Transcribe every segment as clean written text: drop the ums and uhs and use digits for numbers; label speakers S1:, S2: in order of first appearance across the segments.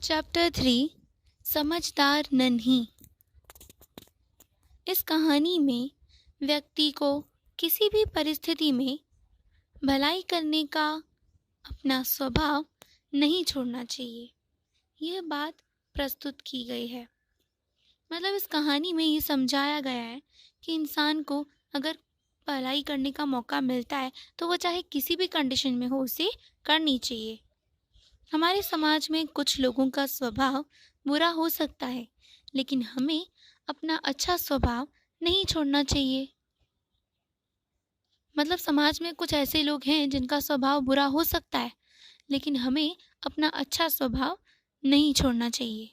S1: Chapter 3 समझदार नन्ही। इस कहानी में व्यक्ति को किसी भी परिस्थिति में भलाई करने का अपना स्वभाव नहीं छोड़ना चाहिए। यह बात प्रस्तुत की गई है। मतलब इस कहानी में ये समझाया गया है कि इंसान को अगर भलाई करने का मौका मिलता है तो वो चाहे किसी भी कंडीशन में हो उसे करनी चाहिए। हमारे समाज में कुछ लोगों का स्वभाव बुरा हो सकता है, लेकिन हमें अपना अच्छा स्वभाव नहीं छोड़ना चाहिए। मतलब समाज में कुछ ऐसे लोग हैं जिनका स्वभाव बुरा हो सकता है, लेकिन हमें अपना अच्छा स्वभाव नहीं छोड़ना चाहिए।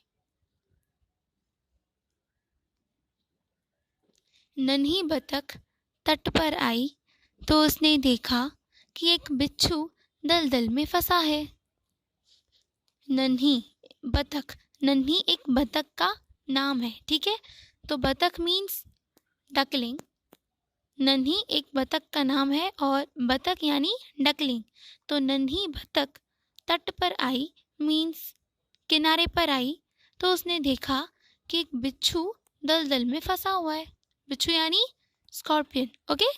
S1: नन्ही बतख तट पर आई तो उसने देखा कि एक बिच्छू दलदल में फंसा है। नन्ही एक बतख का नाम है, ठीक है। तो बतख मीन्स डकलिंग। नन्ही एक बतख का नाम है और बतख यानी डकलिंग। तो नन्ही बतख तट पर आई मीन्स किनारे पर आई तो उसने देखा कि एक बिच्छू दलदल में फंसा हुआ है। बिच्छू यानी स्कॉर्पियन, ओके।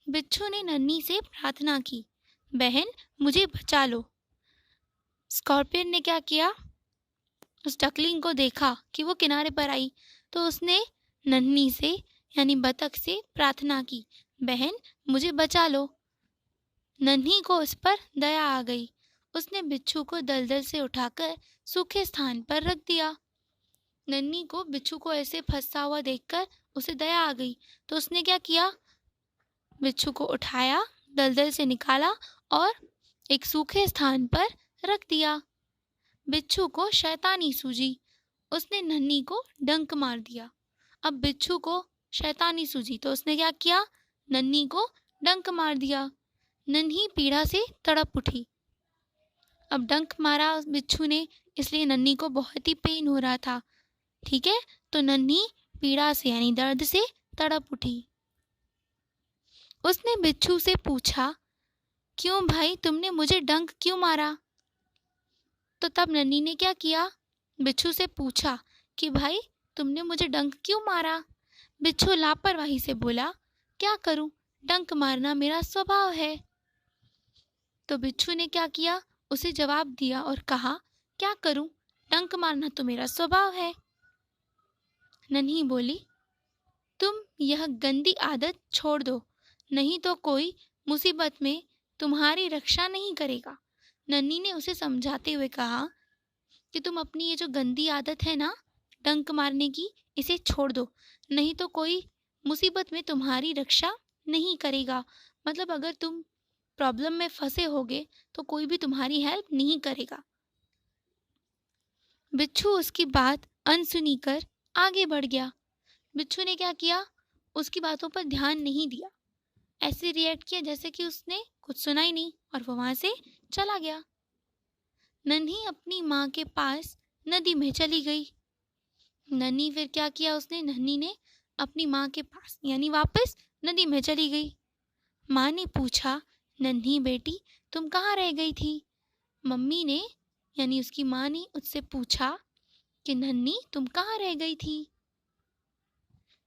S1: बिच्छू ने नन्ही से प्रार्थना की, बहन मुझे बचा लो। स्कॉर्पियन ने क्या किया, उस डकलिंग को देखा कि वो किनारे पर आई तो उसने नन्ही से यानी बतख से प्रार्थना की, बहन मुझे बचा लो। नन्ही को उस पर दया आ गई। उसने बिच्छू को दलदल से उठाकर सूखे स्थान पर रख दिया। नन्ही को बिच्छू को ऐसे फंसा हुआ देखकर उसे दया आ गई तो उसने क्या किया, बिच्छू को उठाया, दलदल से निकाला और एक सूखे स्थान पर रख दिया। बिच्छू को शैतानी सूझी, उसने नन्ही को डंक मार दिया। अब बिच्छू को शैतानी सूझी तो उसने क्या किया, नन्ही को डंक मार दिया। नन्ही पीड़ा से तड़प उठी। अब डंक मारा उस बिच्छू ने, इसलिए नन्ही को बहुत ही पेन हो रहा था, ठीक है। तो नन्ही पीड़ा से यानी दर्द से तड़प उठी। उसने बिच्छू से पूछा, क्यों भाई तुमने मुझे डंक क्यों मारा। तो तब नन्ही ने क्या किया, बिच्छू से पूछा कि भाई तुमने मुझे डंक क्यों मारा। बिच्छू लापरवाही से बोला, क्या करूं, डंक मारना मेरा स्वभाव है। तो बिच्छू ने क्या किया, उसे जवाब दिया और कहा, क्या करूं, डंक मारना तो मेरा स्वभाव है। नन्ही बोली, तुम यह गंदी आदत छोड़ दो, नहीं तो कोई मुसीबत में तुम्हारी रक्षा नहीं करेगा। नन्ही ने उसे समझाते हुए कहा कि तुम अपनी ये जो गंदी आदत है ना डंक मारने की, इसे छोड़ दो, नहीं तो कोई मुसीबत में तुम्हारी रक्षा नहीं करेगा। मतलब अगर तुम प्रॉब्लम में फंसे होगे तो कोई भी तुम्हारी हेल्प नहीं करेगा। बिच्छू उसकी बात अनसुनी कर आगे बढ़ गया। बिच्छू ने क्या किया, उसकी बातों पर ध्यान नहीं दिया, ऐसे रिएक्ट किया जैसे कि उसने कुछ सुना ही नहीं और वो वहां से चला गया। नन्ही अपनी माँ के पास नदी में चली गई। नन्ही फिर क्या किया उसने, नन्ही ने अपनी माँ के पास यानी वापस नदी में चली गई। माँ ने पूछा, नन्ही बेटी तुम कहाँ रह गई थी। मम्मी ने यानी उसकी माँ ने उससे पूछा कि नन्ही तुम कहाँ रह गई थी।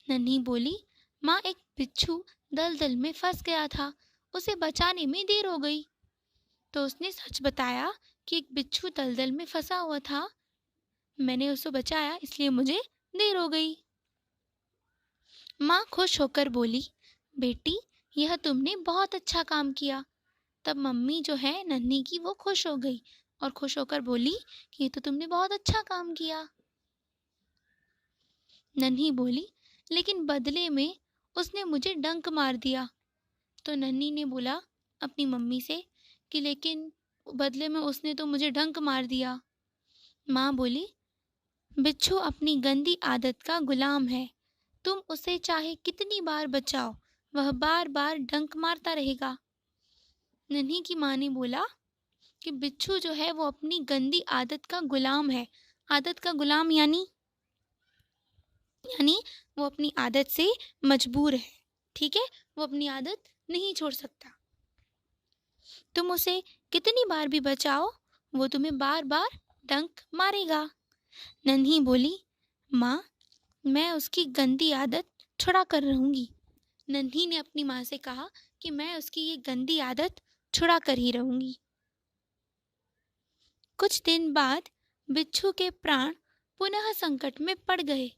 S1: नन्ही बोली, माँ एक बिच्छू दलदल में फंस गया था, उसे बचाने में देर हो गई। तो उसने सच बताया कि एक बिच्छू दलदल में फंसा हुआ था, मैंने उसे बचाया इसलिए मुझे देर हो गई। माँ खुश होकर बोली, बेटी यह तुमने बहुत अच्छा काम किया। तब मम्मी जो है नन्ही की वो खुश हो गई और खुश होकर बोली कि ये तो तुमने बहुत अच्छा काम किया। नन्ही बोली, लेकिन बदले में उसने मुझे डंक मार दिया। तो नन्ही ने बोला अपनी मम्मी से कि लेकिन बदले में उसने तो मुझे डंक मार दिया। माँ बोली, बिच्छू अपनी गंदी आदत का गुलाम है, तुम उसे चाहे कितनी बार बचाओ वह बार बार डंक मारता रहेगा। नन्ही की माँ ने बोला कि बिच्छू जो है वो अपनी गंदी आदत का गुलाम है। आदत का गुलाम यानी वो अपनी आदत से मजबूर है, ठीक है, वो अपनी आदत नहीं छोड़ सकता। तुम उसे कितनी बार भी बचाओ वो तुम्हें बार बार डंक मारेगा। नन्ही बोली, माँ, मैं उसकी गंदी आदत छुड़ा कर रहूंगी। नन्ही ने अपनी माँ से कहा कि मैं उसकी ये गंदी आदत छुड़ा कर ही रहूंगी। कुछ दिन बाद बिच्छू के प्राण पुनः संकट में पड़ गए।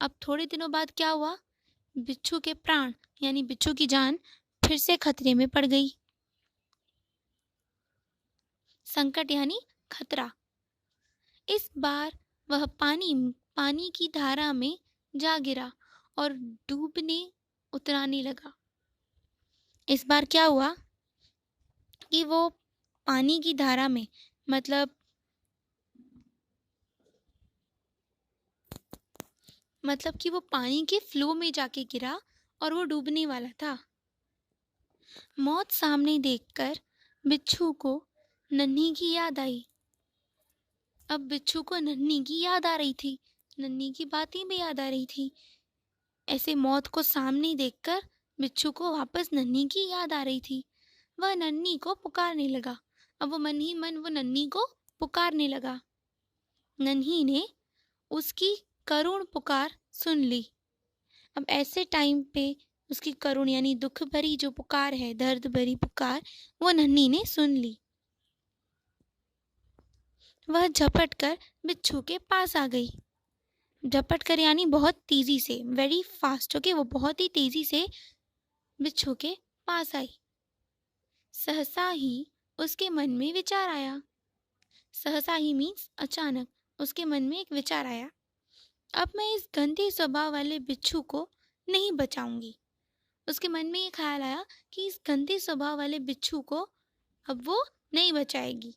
S1: अब थोड़े दिनों बाद क्या हुआ? बिच्छू के प्राण यानी बिच्छू की जान फिर से खतरे में पड़ गई। संकट यानी खतरा। इस बार वह पानी की धारा में जा गिरा और डूबने उतराने लगा। इस बार क्या हुआ कि वो पानी की धारा में मतलब कि वो पानी के फ्लो में जाके गिरा और वो डूबने वाला था। मौत सामने देखकर बिच्छू को नन्ही की याद आई। अब बिच्छू को नन्ही की याद आ रही थी, नन्ही की बातें भी याद आ रही थी। ऐसे मौत को सामने देखकर बिच्छू को वापस नन्ही की याद आ रही थी। वह नन्ही को पुकारने लगा। अब वो मन ही मन वो नन्ही को पुकारने लगा। नन्ही ने उसकी करुण पुकार सुन ली। अब ऐसे टाइम पे उसकी करुण यानी दुख भरी जो पुकार है, दर्द भरी पुकार, वो नन्ही ने सुन ली। वह झपट कर बिच्छू के पास आ गई। झपट कर यानी बहुत तेजी से, वेरी फास्ट। ओके, वो बहुत ही तेजी से बिच्छू के पास आई। सहसा ही उसके मन में विचार आया। सहसा ही मीन्स अचानक उसके मन में एक विचार आया। अब मैं इस गंदे स्वभाव वाले बिच्छू को नहीं बचाऊंगी। उसके मन में ये ख्याल आया कि इस गंदे स्वभाव वाले बिच्छू को अब वो नहीं बचाएगी।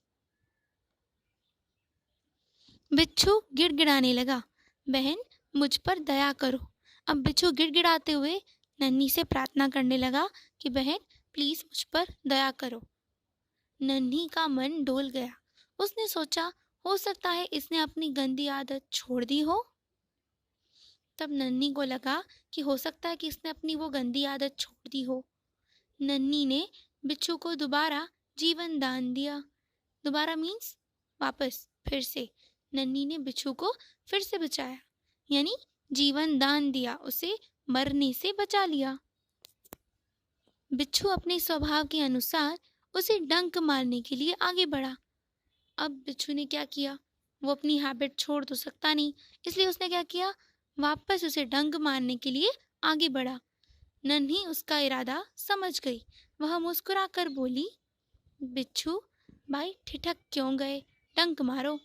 S1: बिच्छू गिड़गिड़ाने लगा, बहन मुझ पर दया करो। अब बिच्छू गिड़गिड़ाते हुए नन्ही से प्रार्थना करने लगा कि बहन प्लीज मुझ पर दया करो। नन्ही का मन डोल गया। उसने सोचा हो सकता है इसने अपनी गंदी आदत छोड़ दी हो। तब नन्ही को लगा कि हो सकता है कि इसने अपनी वो गंदी आदत छोड़ दी हो। नन्ही ने बिच्छू को दोबारा जीवन दान दिया। दोबारा मीन्स वापस, फिर से। नन्ही ने बिच्छू को फिर से बचाया यानी जीवन दान दिया, उसे मरने से बचा लिया। बिच्छू अपने स्वभाव के अनुसार उसे डंक मारने के लिए आगे बढ़ा। अब बिच्छू ने क्या किया? वो अपनी हैबिट छोड़ तो सकता नहीं, इसलिए उसने क्या किया? वापस उसे डंक मारने के लिए आगे बढ़ा। नन्ही उसका इरादा समझ गई। वह मुस्कुराकर बोली, बिच्छू भाई ठिठक क्यों गए, डंक मारो।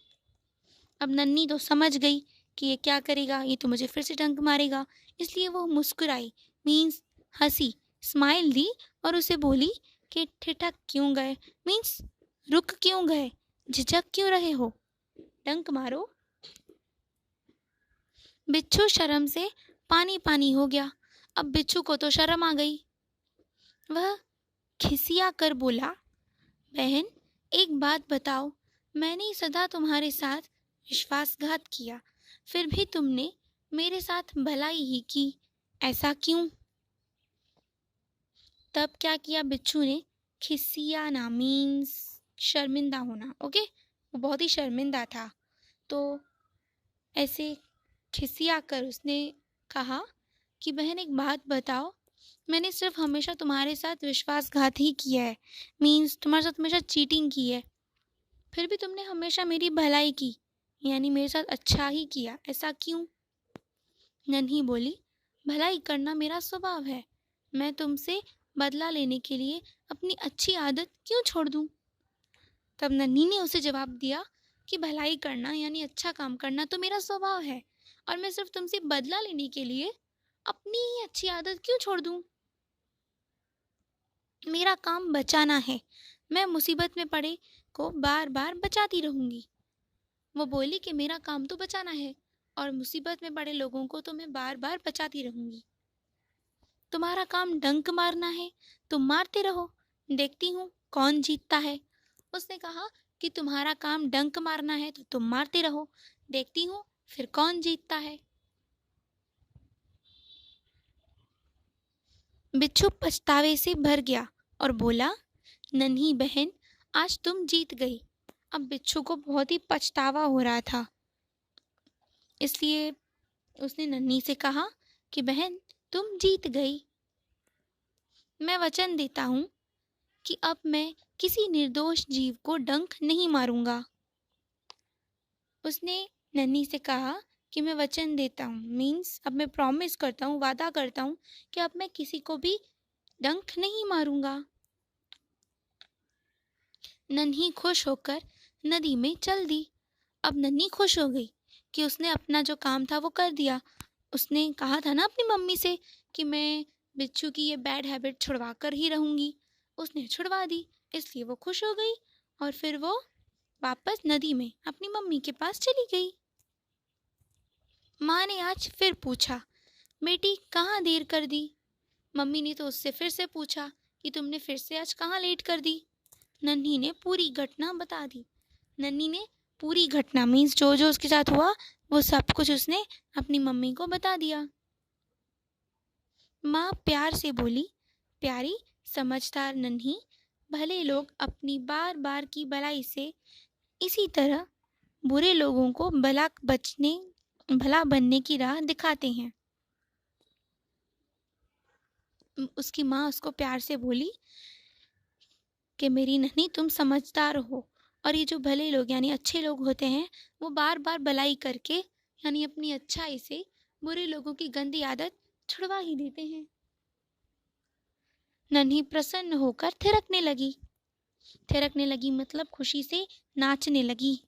S1: अब नन्ही तो समझ गई कि ये क्या करेगा, ये तो मुझे फिर से डंक मारेगा, इसलिए वो मुस्कुराई मीन्स हंसी, स्माइल दी और उसे बोली कि ठिठक क्यों गए मीन्स रुक क्यों गए, झिझक क्यों रहे हो, डंक मारो। बिच्छू शर्म से पानी पानी हो गया। अब बिच्छू को तो शर्म आ गई। वह खिसिया कर बोला, बहन एक बात बताओ, मैंने सदा तुम्हारे साथ विश्वासघात किया, फिर भी तुमने मेरे साथ भलाई ही की, ऐसा क्यों? तब क्या किया बिच्छू ने? खिसियाना मीन्स शर्मिंदा होना। ओके, वो बहुत ही शर्मिंदा था, तो ऐसे खिसिया कर उसने कहा कि बहन एक बात बताओ, मैंने सिर्फ हमेशा तुम्हारे साथ विश्वासघात ही किया है, मीन्स तुम्हारे साथ हमेशा चीटिंग की है, फिर भी तुमने हमेशा मेरी भलाई की यानी मेरे साथ अच्छा ही किया, ऐसा क्यों? नन्ही बोली, भलाई करना मेरा स्वभाव है, मैं तुमसे बदला लेने के लिए अपनी अच्छी आदत क्यों छोड़ दूं? तब नन्ही ने उसे जवाब दिया कि भलाई करना यानी अच्छा काम करना तो मेरा स्वभाव है, और मैं सिर्फ तुमसे बदला लेने के लिए अपनी ही अच्छी आदत क्यों छोड़ दूं? मेरा काम बचाना है, मैं मुसीबत में पड़े को बार बार बचाती रहूंगी। वो बोली कि मेरा काम तो बचाना है और मुसीबत में पड़े लोगों को तो मैं बार बार बचाती रहूंगी। तुम्हारा काम डंक मारना है, तुम मारते रहो, देखती हूँ कौन जीतता है। उसने कहा कि तुम्हारा काम डंक मारना है तो तुम मारते रहो, देखती हूँ फिर कौन जीतता है। बिच्छू पछतावे से भर गया और बोला, नन्ही बहन आज तुम जीत गई, अब बिच्छू को बहुत ही पछतावा हो रहा था, इसलिए उसने नन्ही से कहा कि बहन, तुम जीत गई। मैं वचन देता हूँ कि अब मैं किसी निर्दोष जीव को डंक नहीं मारूंगा। उसने नन्ही से कहा कि मैं वचन देता हूँ, मीन्स अब मैं प्रॉमिस करता हूँ, वादा करता हूँ कि अब मैं किसी को भी डंक नहीं मारूंगा। नन्ही खुश होकर नदी में चल दी। अब नन्ही खुश हो गई कि उसने अपना जो काम था वो कर दिया। उसने कहा था ना अपनी मम्मी से कि मैं बिच्छू की ये बैड हैबिट छुड़वा कर ही रहूंगी। उसने छुड़वा दी, इसलिए वो खुश हो गई और फिर वो वापस नदी में अपनी मम्मी के पास चली गई। माँ ने आज फिर पूछा, बेटी कहाँ देर कर दी? मम्मी ने तो उससे फिर से पूछा कि तुमने फिर से आज कहाँ लेट कर दी? नन्ही ने पूरी घटना बता दी। नन्ही ने पूरी घटना मीन्स जो जो उसके साथ हुआ वो सब कुछ उसने अपनी मम्मी को बता दिया। माँ प्यार से बोली, प्यारी समझदार नन्ही, भले लोग अपनी बार बार की भलाई से इसी तरह बुरे लोगों को भला बनने की राह दिखाते हैं। उसकी माँ उसको प्यार से बोली कि मेरी नन्ही, तुम समझदार हो और ये जो भले लोग यानी अच्छे लोग होते हैं वो बार बार भलाई करके यानी अपनी अच्छाई से बुरे लोगों की गंदी आदत छुड़वा ही देते हैं। नन्ही प्रसन्न होकर थिरकने लगी मतलब खुशी से नाचने लगी।